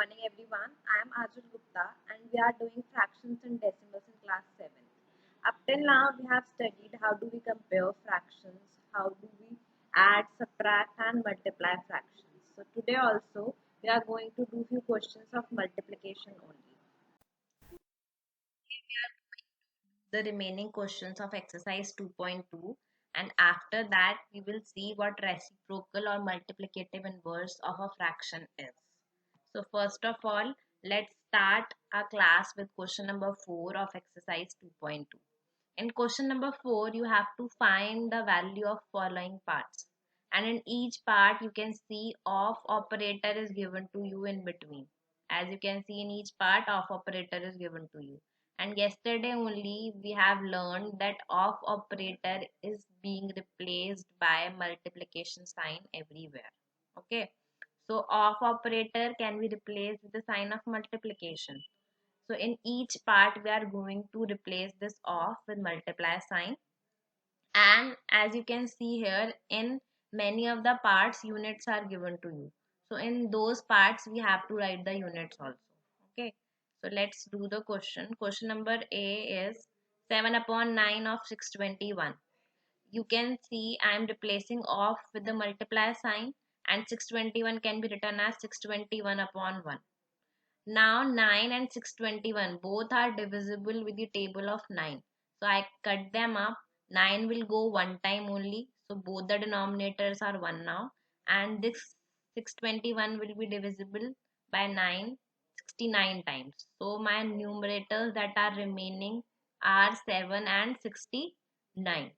morning everyone. I am Ajul Gupta and we are doing fractions and decimals in class 7. Up till now we have studied how do we compare fractions, how do we add, subtract and multiply fractions. So today also we are going to do few questions of multiplication only. The remaining questions of exercise 2.2, and after that we will see what reciprocal or multiplicative inverse of a fraction is. So first of all, let's start our class with question number 4 of exercise 2.2. In question number 4, you have to find the value of following parts. And in each part, you can see of operator is given to you in between. As you can see in each part, of operator is given to you. And yesterday only we have learned that of operator is being replaced by multiplication sign everywhere. Okay. So of operator can be replaced with the sign of multiplication. So in each part, we are going to replace this of with multiply sign. And as you can see here, in many of the parts, units are given to you. So in those parts, we have to write the units also. Okay. So let's do the question. Question number A is 7 upon 9 of 621. You can see I am replacing of with the multiply sign, and 621 can be written as 621 upon 1. Now 9 and 621 both are divisible with the table of 9. So I cut them up. 9 will go one time only. So both the denominators are 1 now. And this 621 will be divisible by 9 69 times. So my numerators that are remaining are 7 and 69.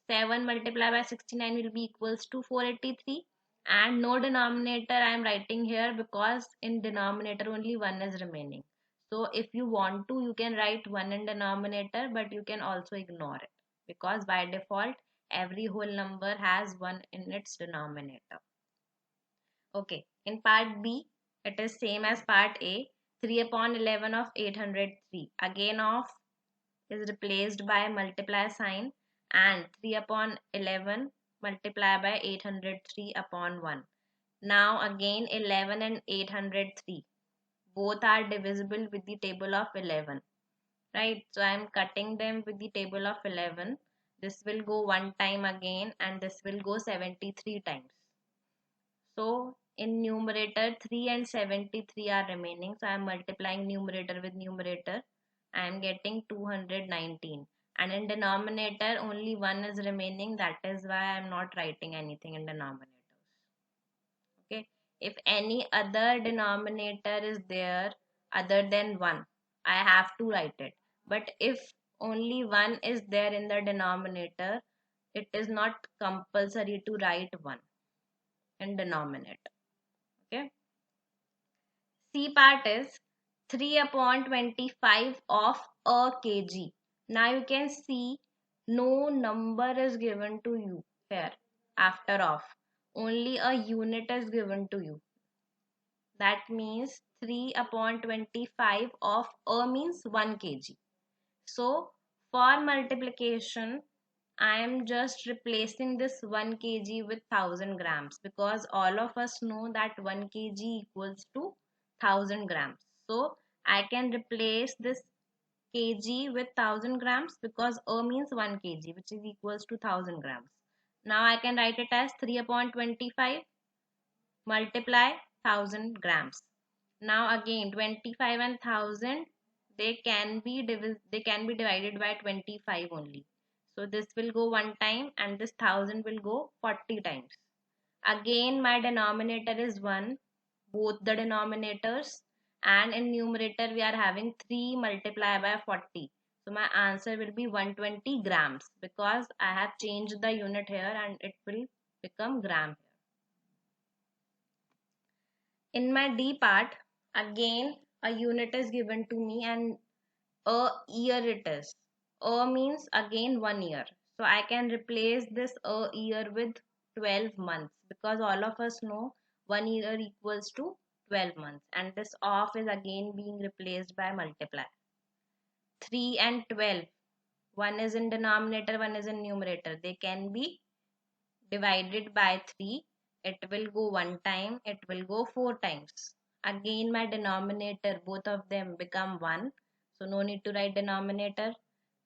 7 multiplied by 69 will be equals to 483, and no denominator I am writing here because in denominator only 1 is remaining. So if you want to, you can write 1 in denominator, but you can also ignore it because by default every whole number has 1 in its denominator. Okay, in part B it is same as part A. 3 upon 11 of 803, again of is replaced by multiply sign, and 3 upon 11 multiply by 803 upon 1. Now again 11 and 803 both are divisible with the table of 11, right? So I am cutting them with the table of 11. This will go one time again and this will go 73 times. So in numerator 3 and 73 are remaining. So I am multiplying numerator with numerator. I am getting 219. And in denominator only 1 is remaining. That is why I am not writing anything in denominators. Okay. If any other denominator is there other than 1, I have to write it. But if only 1 is there in the denominator, it is not compulsory to write 1 in denominator. Okay. C part is 3 upon 25 of a kg. Now you can see no number is given to you here after of. Only a unit is given to you. That means 3 upon 25 of a means 1 kg. So for multiplication, I am just replacing this 1 kg with 1000 grams because all of us know that 1 kg equals to 1000 grams. So I can replace this kg with 1000 grams because A means 1 kg, which is equals to 1000 grams. Now I can write it as 3 upon 25 multiply 1000 grams. Now again 25 and 1000 they can be divided by 25 only. So this will go one time and this 1000 will go 40 times. Again my denominator is 1, both the denominators, and in numerator we are having 3 multiplied by 40. So my answer will be 120 grams because I have changed the unit here and it will become gram here. In my D part, again a unit is given to me and a year it is. A means again 1 year. So I can replace this a year with 12 months because all of us know 1 year equals to 12 months, and this off is again being replaced by multiply. 3 and 12. One is in denominator, one is in numerator. They can be divided by 3. It will go one time, it will go 4 times. Again my denominator, both of them become 1. So no need to write denominator.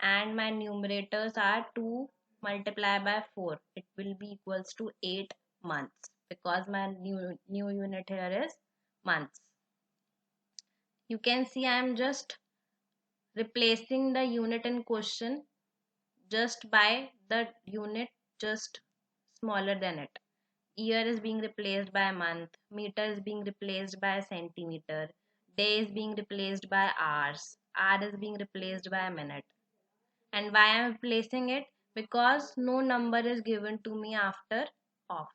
And my numerators are 2 multiplied by 4. It will be equals to 8 months because my new unit here is months. You can see I am just replacing the unit in question just by the unit just smaller than it. Year is being replaced by month, meter is being replaced by centimeter, day is being replaced by hours, hour is being replaced by minute. And why I am replacing it? Because no number is given to me after of,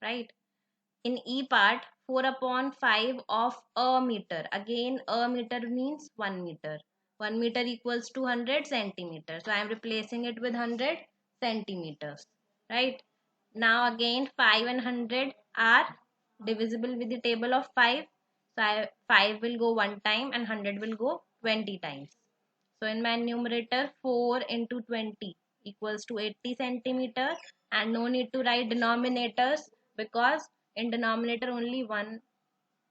right? In E part, 4 upon 5 of a meter. Again, a meter means 1 meter. 1 meter equals to 100 centimeters. So I am replacing it with 100 centimeters. Right? Now again 5 and 100 are divisible with the table of 5. So 5 will go one time and 100 will go 20 times. So in my numerator 4 into 20 equals to 80 centimeter, and no need to write denominators because in denominator only 1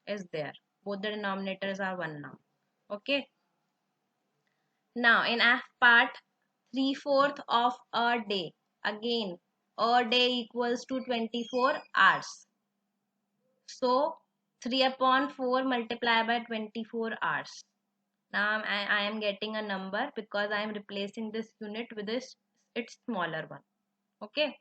is there. Both the denominators are 1 now. Okay. Now in F part, 3/4 of a day. Again, a day equals to 24 hours. So 3 upon 4 multiplied by 24 hours. Now I am getting a number because I am replacing this unit with this its smaller one. Okay.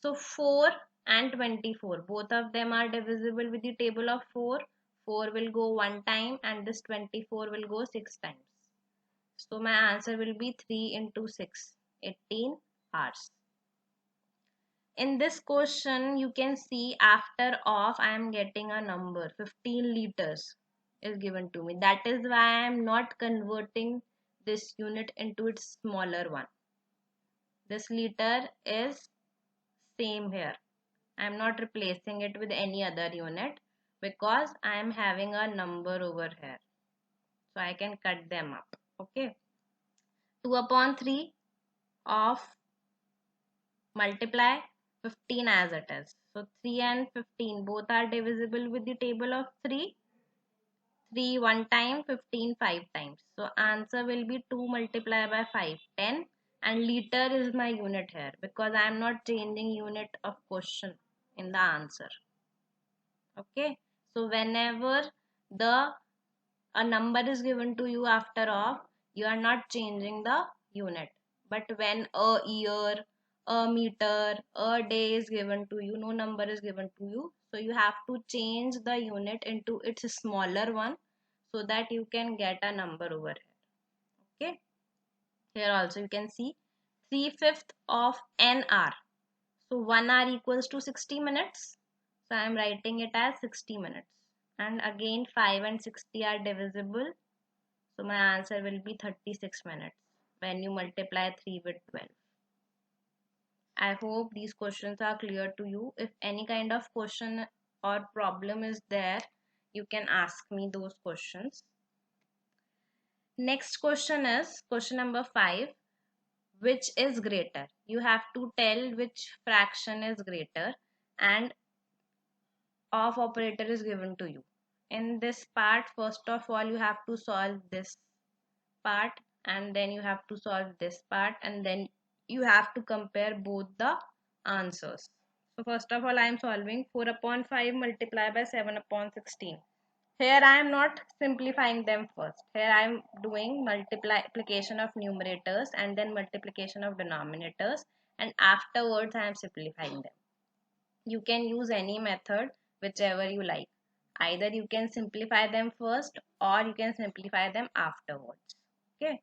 So 4 and 24, both of them are divisible with the table of 4. 4 will go one time and this 24 will go 6 times. So my answer will be 3 into 6, 18 hours. In this question, you can see after off, I am getting a number, 15 liters is given to me. That is why I am not converting this unit into its smaller one. This liter is same here. I am not replacing it with any other unit because I am having a number over here. So I can cut them up. Okay. 2 upon 3 of multiply 15 as it is. So 3 and 15 both are divisible with the table of 3. 3 one time, 15 5 times. So answer will be 2 multiplied by 5, 10. And liter is my unit here because I am not changing unit of question in the answer. Okay. So whenever the a number is given to you after off, you are not changing the unit. But when a year, a meter, a day is given to you, no number is given to you, so you have to change the unit into its smaller one so that you can get a number over here. Okay. Here also you can see 3/5 of an hour. So 1 hour equals to 60 minutes. So I am writing it as 60 minutes. And again 5 and 60 are divisible. So my answer will be 36 minutes when you multiply 3 with 12. I hope these questions are clear to you. If any kind of question or problem is there, you can ask me those questions. Next question is question number 5. Which is greater? You have to tell which fraction is greater and of operator is given to you. In this part, first of all, you have to solve this part and then you have to solve this part and then you have to compare both the answers. So first of all, I am solving 4 upon 5 multiplied by 7 upon 16. Here I am not simplifying them first. Here I am doing multiplication of numerators and then multiplication of denominators, and afterwards I am simplifying them. You can use any method whichever you like. Either you can simplify them first or you can simplify them afterwards. Okay.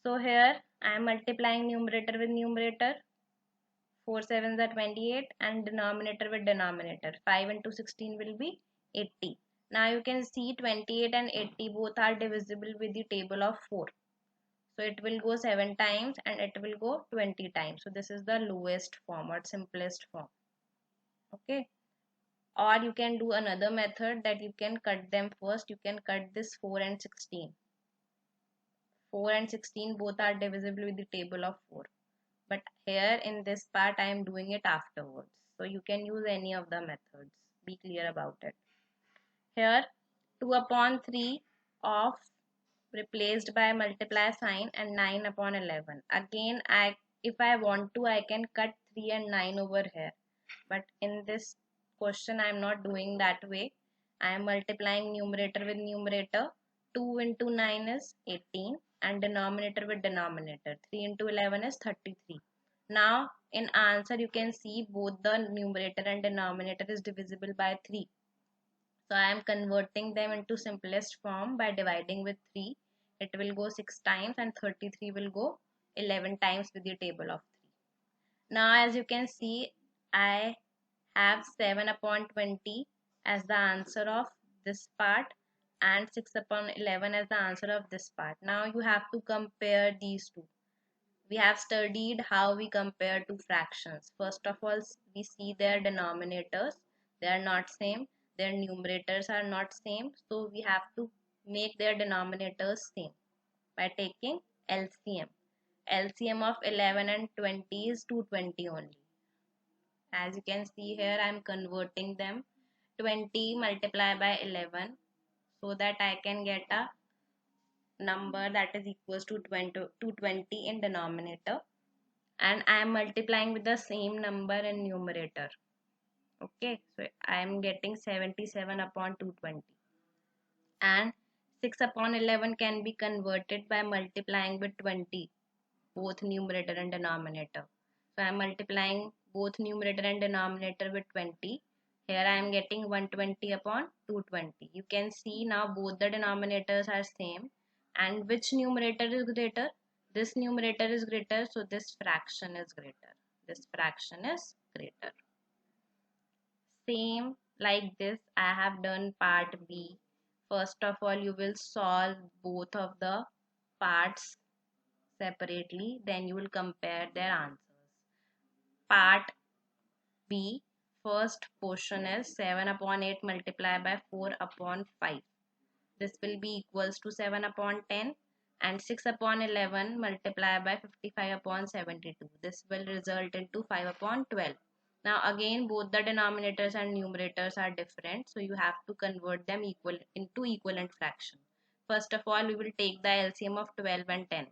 So here I am multiplying numerator with numerator. 4 sevens are 28 and denominator with denominator. 5 into 16 will be 80. Now you can see 28 and 80 both are divisible with the table of 4. So it will go 7 times and it will go 20 times. So this is the lowest form or simplest form. Okay. Or you can do another method that you can cut them first. You can cut this 4 and 16. 4 and 16 both are divisible with the table of 4. But here in this part I am doing it afterwards. So you can use any of the methods. Be clear about it. Here 2 upon 3 of replaced by multiply sign and 9 upon 11. Again, if I want to, I can cut 3 and 9 over here. But in this question, I am not doing that way. I am multiplying numerator with numerator. 2 into 9 is 18 and denominator with denominator. 3 into 11 is 33. Now, in answer, you can see both the numerator and denominator is divisible by 3. So I am converting them into simplest form by dividing with 3. It will go 6 times and 33 will go 11 times with the table of 3. Now as you can see, I have 7 upon 20 as the answer of this part and 6 upon 11 as the answer of this part. Now you have to compare these two. We have studied how we compare two fractions. First of all, we see their denominators. They are not same. Their numerators are not same. So we have to make their denominators same by taking LCM. LCM of 11 and 20 is 220 only. As you can see here, I am converting them. 20 multiplied by 11 so that I can get a number that is equals to 220 in denominator, and I am multiplying with the same number in numerator. Okay, so I am getting 77 upon 220, and 6 upon 11 can be converted by multiplying with 20 both numerator and denominator. So I am multiplying both numerator and denominator with 20. Here I am getting 120 upon 220. You can see now both the denominators are same, and which numerator is greater? This numerator is greater, so this fraction is greater. This fraction is greater. Same like this, I have done part B. First of all, you will solve both of the parts separately, then you will compare their answers. Part B, first portion is 7 upon 8 multiplied by 4 upon 5. This will be equals to 7 upon 10, and 6 upon 11 multiplied by 55 upon 72. This will result into 5 upon 12. Now again, both the denominators and numerators are different, so you have to convert them into equivalent fraction. First of all, we will take the LCM of 12 and 10.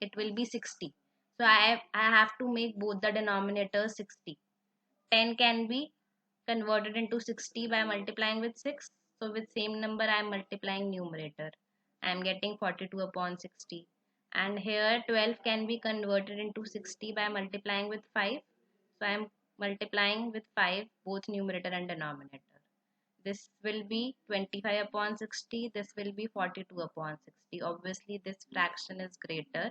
It will be 60. So I have to make both the denominators 60. 10 can be converted into 60 by multiplying with 6. So with same number I am multiplying numerator. I am getting 42 upon 60. And here 12 can be converted into 60 by multiplying with 5. So I am multiplying with 5 both numerator and denominator. This will be 25 upon 60. This will be 42 upon 60. Obviously this fraction is greater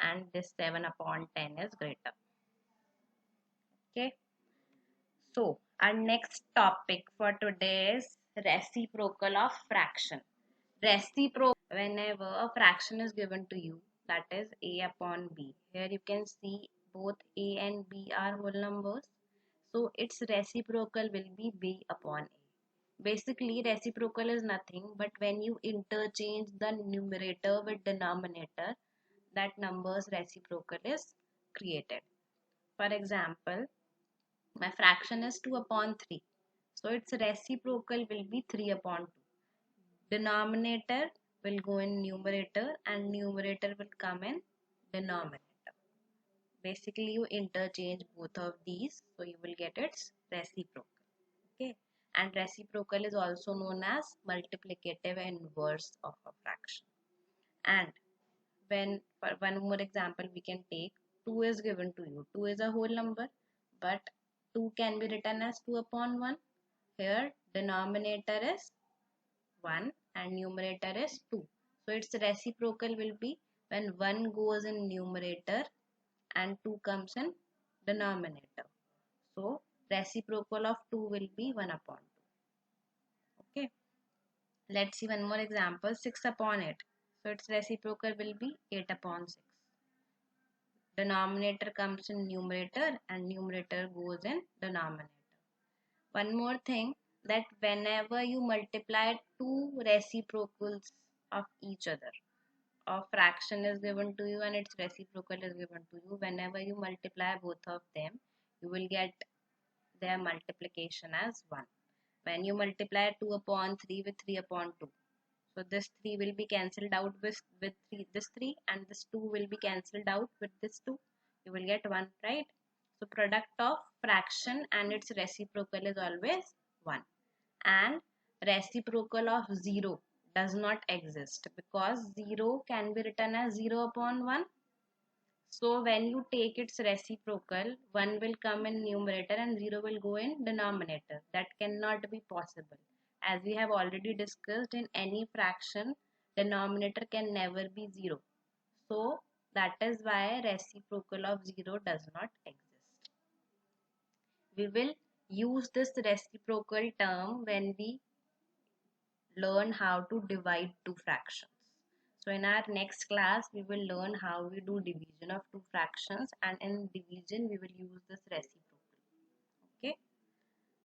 and this 7 upon 10 is greater. Okay. So our next topic for today is reciprocal of fraction. Reciprocal, whenever a fraction is given to you, that is a upon b. Here you can see both a and b are whole numbers. So its reciprocal will be b upon a. Basically, reciprocal is nothing but when you interchange the numerator with denominator, that number's reciprocal is created. For example, my fraction is 2 upon 3. So its reciprocal will be 3 upon 2. Denominator will go in numerator and numerator will come in denominator. Basically, you interchange both of these, so you will get its reciprocal. Okay, and reciprocal is also known as multiplicative inverse of a fraction. And when, for one more example, we can take 2 is given to you. 2 is a whole number, but 2 can be written as 2 upon 1. Here denominator is 1 and numerator is 2. So its reciprocal will be when 1 goes in numerator and 2 comes in denominator. So reciprocal of 2 will be 1 upon 2. Okay. Let's see one more example. 6 upon 8. So its reciprocal will be 8 upon 6. Denominator comes in numerator and numerator goes in denominator. One more thing, that whenever you multiply two reciprocals of each other, a fraction is given to you and its reciprocal is given to you, whenever you multiply both of them, you will get their multiplication as 1. When you multiply 2 upon 3 with 3 upon 2. So this 3 will be cancelled out with this 3, and this 2 will be cancelled out with this 2. You will get 1, right? So product of fraction and its reciprocal is always 1. And reciprocal of 0 does not exist because 0 can be written as 0 upon 1. So when you take its reciprocal, 1 will come in numerator and 0 will go in denominator. That cannot be possible. As we have already discussed, in any fraction, denominator can never be 0. So that is why reciprocal of 0 does not exist. We will use this reciprocal term when we learn how to divide two fractions. So in our next class, we will learn how we do division of two fractions, and in division we will use this reciprocal.